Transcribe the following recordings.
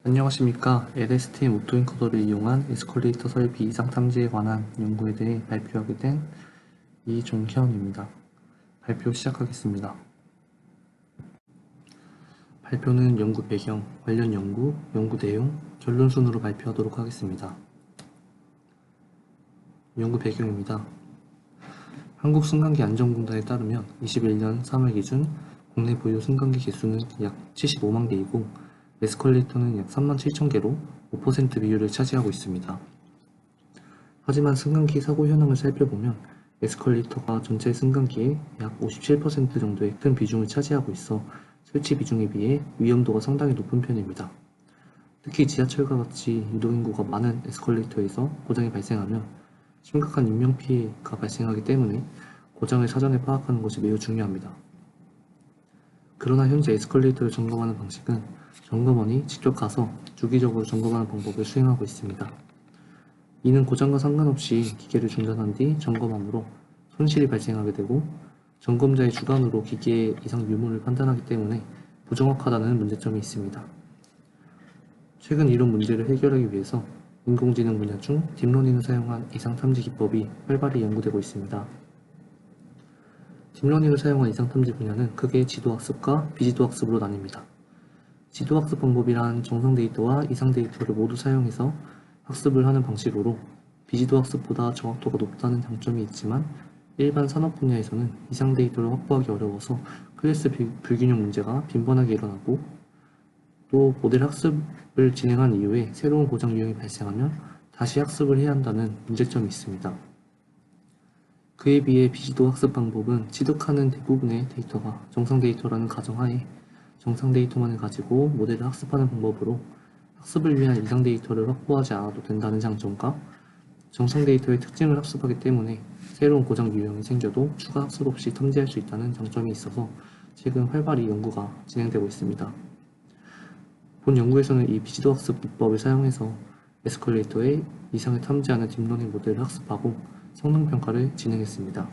안녕하십니까. LSTM 오토인코더를 이용한 에스컬레이터 설비 이상 탐지에 관한 연구에 대해 발표하게 된 이종현입니다. 발표 시작하겠습니다. 발표는 연구 배경, 관련 연구, 연구 내용, 결론 순으로 발표하도록 하겠습니다. 연구 배경입니다. 한국승강기안전공단에 따르면 21년 3월 기준 국내 보유 승강기 개수는 약 75만 개이고 에스컬레이터는 약 3만 7천 개로 5% 비율을 차지하고 있습니다. 하지만 승강기 사고 현황을 살펴보면 에스컬레이터가 전체 승강기의 약 57% 정도의 큰 비중을 차지하고 있어 설치 비중에 비해 위험도가 상당히 높은 편입니다. 특히 지하철과 같이 유동인구가 많은 에스컬레이터에서 고장이 발생하면 심각한 인명피해가 발생하기 때문에 고장을 사전에 파악하는 것이 매우 중요합니다. 그러나 현재 에스컬레이터를 점검하는 방식은 점검원이 직접 가서 주기적으로 점검하는 방법을 수행하고 있습니다. 이는 고장과 상관없이 기계를 중단한 뒤 점검함으로 손실이 발생하게 되고 점검자의 주관으로 기계의 이상 유무를 판단하기 때문에 부정확하다는 문제점이 있습니다. 최근 이런 문제를 해결하기 위해서 인공지능 분야 중 딥러닝을 사용한 이상 탐지 기법이 활발히 연구되고 있습니다. 딥러닝을 사용한 이상 탐지 분야는 크게 지도학습과 비지도학습으로 나뉩니다. 지도학습 방법이란 정상 데이터와 이상 데이터를 모두 사용해서 학습을 하는 방식으로 비지도학습보다 정확도가 높다는 장점이 있지만 일반 산업 분야에서는 이상 데이터를 확보하기 어려워서 클래스 불균형 문제가 빈번하게 일어나고 또 모델 학습을 진행한 이후에 새로운 고장 유형이 발생하면 다시 학습을 해야 한다는 문제점이 있습니다. 그에 비해 비지도 학습 방법은 취득하는 대부분의 데이터가 정상 데이터라는 가정하에 정상 데이터만을 가지고 모델을 학습하는 방법으로 학습을 위한 이상 데이터를 확보하지 않아도 된다는 장점과 정상 데이터의 특징을 학습하기 때문에 새로운 고장 유형이 생겨도 추가 학습 없이 탐지할 수 있다는 장점이 있어서 최근 활발히 연구가 진행되고 있습니다. 본 연구에서는 이 비지도 학습 기법을 사용해서 에스컬레이터의 이상을 탐지하는 딥러닝 모델을 학습하고 성능 평가를 진행했습니다.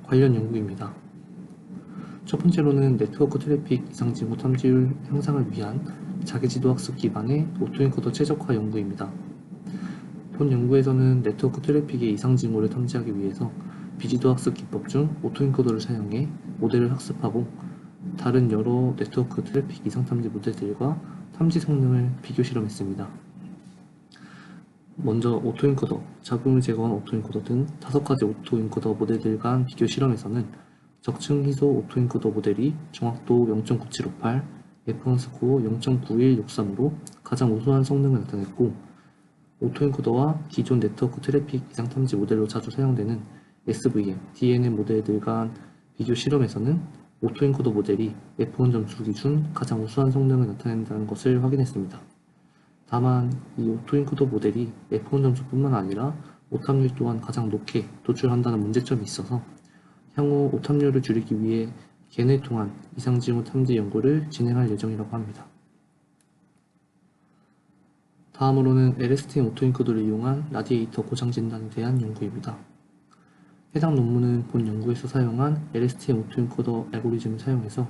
관련 연구입니다. 첫 번째로는 네트워크 트래픽 이상 징후 탐지율 향상을 위한 자기지도 학습 기반의 오토인코더 최적화 연구입니다. 본 연구에서는 네트워크 트래픽의 이상 징후를 탐지하기 위해서 비지도 학습 기법 중 오토인코더를 사용해 모델을 학습하고 다른 여러 네트워크 트래픽 이상 탐지 모델들과 탐지 성능을 비교 실험했습니다. 먼저 오토인코더, 잡음을 제거한 오토인코더 등 5가지 오토인코더 모델들 간 비교 실험에서는 적층 희소 오토인코더 모델이 정확도 0.9758, F1 스코어 0.9163으로 가장 우수한 성능을 나타냈고 오토인코더와 기존 네트워크 트래픽 이상 탐지 모델로 자주 사용되는 SVM, DNN 모델들 간 비교 실험에서는 오토인코더 모델이 F1 점수 기준 가장 우수한 성능을 나타낸다는 것을 확인했습니다. 다만 이 오토인코더 모델이 F1 점수뿐만 아니라 오탐률 또한 가장 높게 도출한다는 문제점이 있어서 향후 오탐률을 줄이기 위해 겐을 통한 이상징후 탐지 연구를 진행할 예정이라고 합니다. 다음으로는 LSTM 오토인코더를 이용한 라디에이터 고장 진단에 대한 연구입니다. 해당 논문은 본 연구에서 사용한 LSTM 오토인코더 알고리즘을 사용해서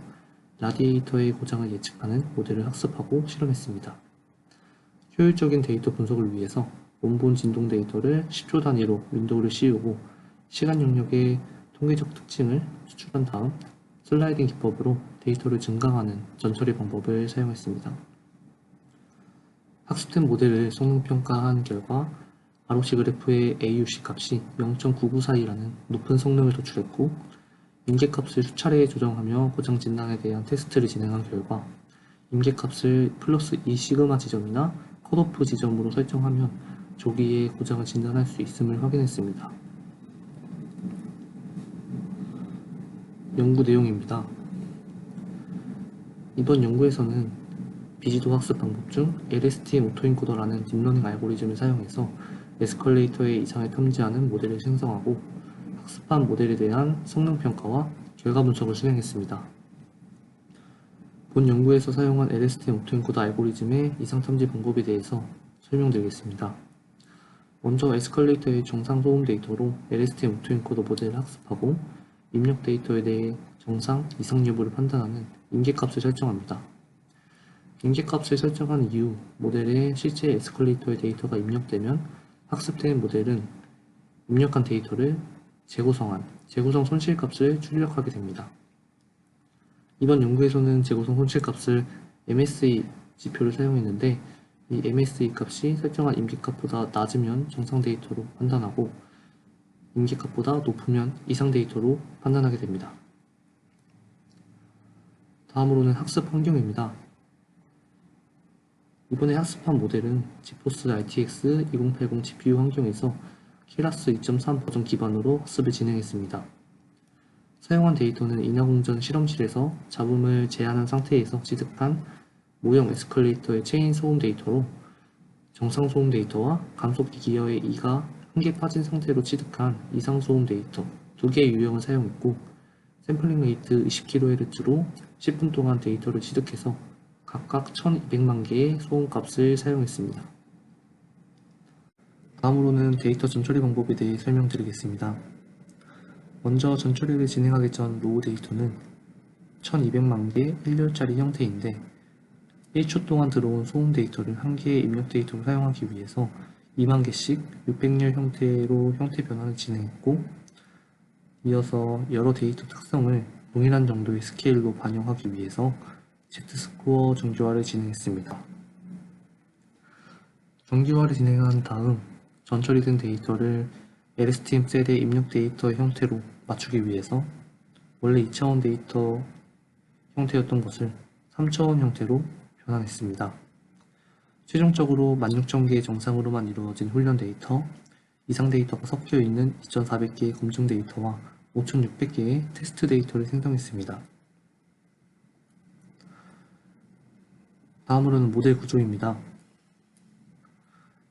라디에이터의 고장을 예측하는 모델을 학습하고 실험했습니다. 효율적인 데이터 분석을 위해서 원본 진동 데이터를 10초 단위로 윈도우를 씌우고 시간 영역의 통계적 특징을 추출한 다음 슬라이딩 기법으로 데이터를 증강하는 전처리 방법을 사용했습니다. 학습된 모델을 성능평가한 결과 ROC 그래프의 AUC 값이 0.9942라는 높은 성능을 도출했고 임계값을 수차례 조정하며 고장 진단에 대한 테스트를 진행한 결과 임계값을 플러스 2시그마 지점이나 컷오프 지점으로 설정하면 조기에 고장을 진단할 수 있음을 확인했습니다. 연구 내용입니다. 이번 연구에서는 비지도 학습 방법 중 LSTM 오토인코더라는 딥러닝 알고리즘을 사용해서 에스컬레이터의 이상을 탐지하는 모델을 생성하고 학습한 모델에 대한 성능 평가와 결과 분석을 수행했습니다. 본 연구에서 사용한 LSTM 오토인코더 알고리즘의 이상 탐지 방법에 대해서 설명드리겠습니다. 먼저 에스컬레이터의 정상 소음 데이터로 LSTM 오토인코더 모델을 학습하고 입력 데이터에 대해 정상, 이상 여부를 판단하는 임계값을 설정합니다. 임계값을 설정한 이후 모델에 실제 에스컬레이터의 데이터가 입력되면 학습된 모델은 입력한 데이터를 재구성 손실값을 출력하게 됩니다. 이번 연구에서는 재구성 손실값을 MSE 지표를 사용했는데 이 MSE 값이 설정한 임계값보다 낮으면 정상 데이터로 판단하고 임계값보다 높으면 이상 데이터로 판단하게 됩니다. 다음으로는 학습 환경입니다. 이번에 학습한 모델은 지포스 RTX 2080 GPU 환경에서 키라스 2.3 버전 기반으로 학습을 진행했습니다. 사용한 데이터는 인하공전 실험실에서 잡음을 제한한 상태에서 취득한 모형 에스컬레이터의 체인 소음 데이터로 정상 소음 데이터와 감속 기어의 E가 한 개 빠진 상태로 취득한 이상 소음 데이터 두 개의 유형을 사용했고 샘플링 레이트 20kHz로 10분 동안 데이터를 취득해서 각각 1200만 개의 소음값을 사용했습니다. 다음으로는 데이터 전처리 방법에 대해 설명드리겠습니다. 먼저 전처리를 진행하기 전 로우 데이터는 1200만 개 1열짜리 형태인데 1초 동안 들어온 소음 데이터를 한 개의 입력 데이터로 사용하기 위해서 2만 개씩 600열 형태로 형태 변환을 진행했고 이어서 여러 데이터 특성을 동일한 정도의 스케일로 반영하기 위해서 Z스코어 정규화를 진행했습니다. 정규화를 진행한 다음 전처리된 데이터를 LSTM 셀의 입력 데이터 형태로 맞추기 위해서 원래 2차원 데이터 형태였던 것을 3차원 형태로 변환했습니다. 최종적으로 16,000개의 정상으로만 이루어진 훈련 데이터, 이상 데이터가 섞여 있는 2,400개의 검증 데이터와 5,600개의 테스트 데이터를 생성했습니다. 다음으로는 모델 구조입니다.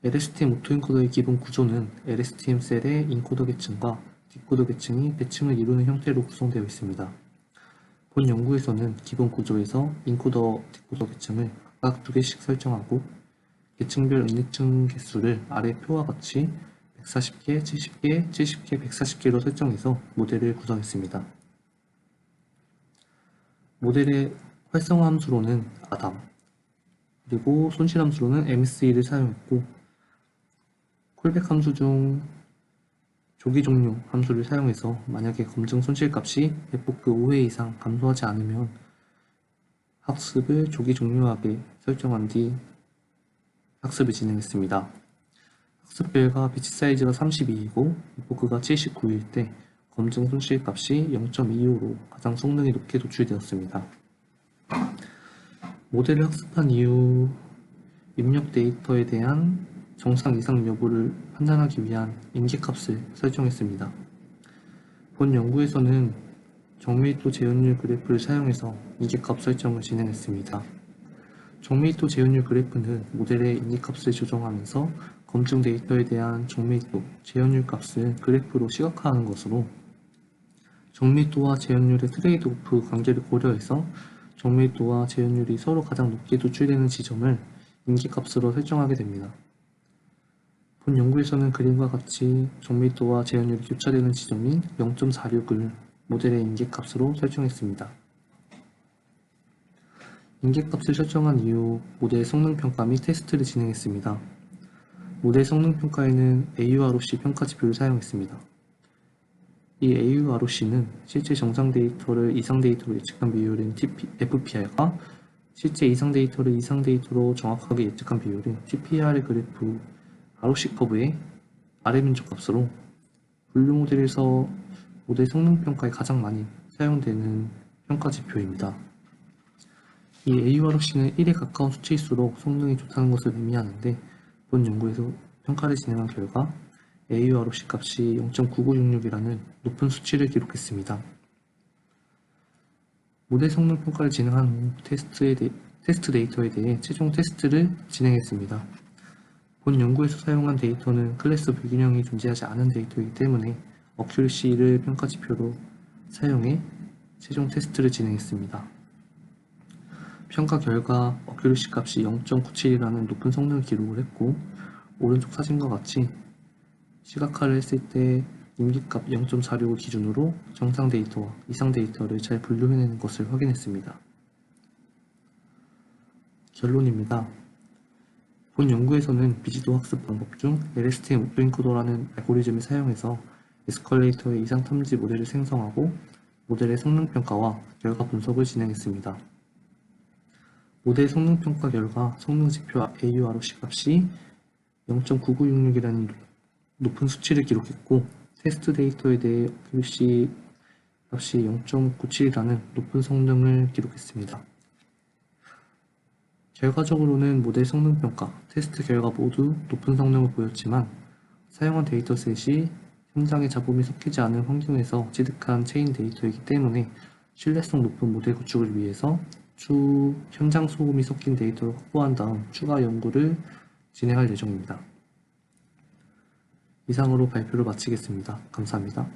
LSTM 오토엔코더의 기본 구조는 LSTM 셀의 인코더 계층과 디코더 계층이 대칭을 이루는 형태로 구성되어 있습니다. 본 연구에서는 기본 구조에서 인코더, 디코더 계층을 각각 2개씩 설정하고 계층별 인내층 개수를 아래 표와 같이 140개, 70개, 70개, 140개로 설정해서 모델을 구성했습니다. 모델의 활성화 함수로는 아담, 그리고 손실 함수로는 MSE를 사용했고 콜백 함수 중 조기 종료 함수를 사용해서 만약에 검증 손실값이 F급 5회 이상 감소하지 않으면 학습을 조기 종료하게 설정한 뒤 학습을 진행했습니다. 학습 결과 배치 사이즈가 32이고 F급가 79일 때 검증 손실값이 0.25로 가장 성능이 높게 도출되었습니다. 모델을 학습한 이후 입력 데이터에 대한 정상 이상 여부를 판단하기 위한 임계값을 설정했습니다. 본 연구에서는 정밀도 재현율 그래프를 사용해서 임계값 설정을 진행했습니다. 정밀도 재현율 그래프는 모델의 임계값을 조정하면서 검증 데이터에 대한 정밀도, 재현율 값을 그래프로 시각화하는 것으로 정밀도와 재현율의 트레이드오프 관계를 고려해서 정밀도와 재현율이 서로 가장 높게 도출되는 지점을 임계값으로 설정하게 됩니다. 본 연구에서는 그림과 같이 정밀도와 재현율이 교차되는 지점인 0.46을 모델의 임계값으로 설정했습니다. 임계값을 설정한 이후 모델 성능평가 및 테스트를 진행했습니다. 모델 성능평가에는 AUROC 평가 지표를 사용했습니다. 이 AUROC는 실제 정상 데이터를 이상 데이터로 예측한 비율인 FPR과 실제 이상 데이터를 이상 데이터로 정확하게 예측한 비율인 TPR의 그래프 ROC 커브의 아래 민족값으로 분류 모델에서 모델 성능평가에 가장 많이 사용되는 평가 지표입니다. 이 AUROC는 1에 가까운 수치일수록 성능이 좋다는 것을 의미하는데 본 연구에서 평가를 진행한 결과 AUROC 값이 0.9966이라는 높은 수치를 기록했습니다. 모델 성능 평가를 진행한 후 테스트 데이터에 대해 최종 테스트를 진행했습니다. 본 연구에서 사용한 데이터는 클래스 불균형이 존재하지 않은 데이터이기 때문에 어큐리시를 평가 지표로 사용해 최종 테스트를 진행했습니다. 평가 결과 어큐리시 값이 0.97이라는 높은 성능을 기록을 했고 오른쪽 사진과 같이 시각화를 했을 때 임계값 0.46을 기준으로 정상 데이터와 이상 데이터를 잘 분류해내는 것을 확인했습니다. 결론입니다. 본 연구에서는 비지도 학습 방법 중 LSTM 오토엔코더라는 알고리즘을 사용해서 에스컬레이터의 이상 탐지 모델을 생성하고 모델의 성능 평가와 결과 분석을 진행했습니다. 모델 성능 평가 결과 성능 지표 AUROC 값이 0.9966이라는 높은 수치를 기록했고, 테스트 데이터에 대해 accuracy 값이 0.97이라는 높은 성능을 기록했습니다. 결과적으로는 모델 성능 평가, 테스트 결과 모두 높은 성능을 보였지만 사용한 데이터셋이 현장에 잡음이 섞이지 않은 환경에서 취득한 체인 데이터이기 때문에 신뢰성 높은 모델 구축을 위해서 현장 소음이 섞인 데이터를 확보한 다음 추가 연구를 진행할 예정입니다. 이상으로 발표를 마치겠습니다. 감사합니다.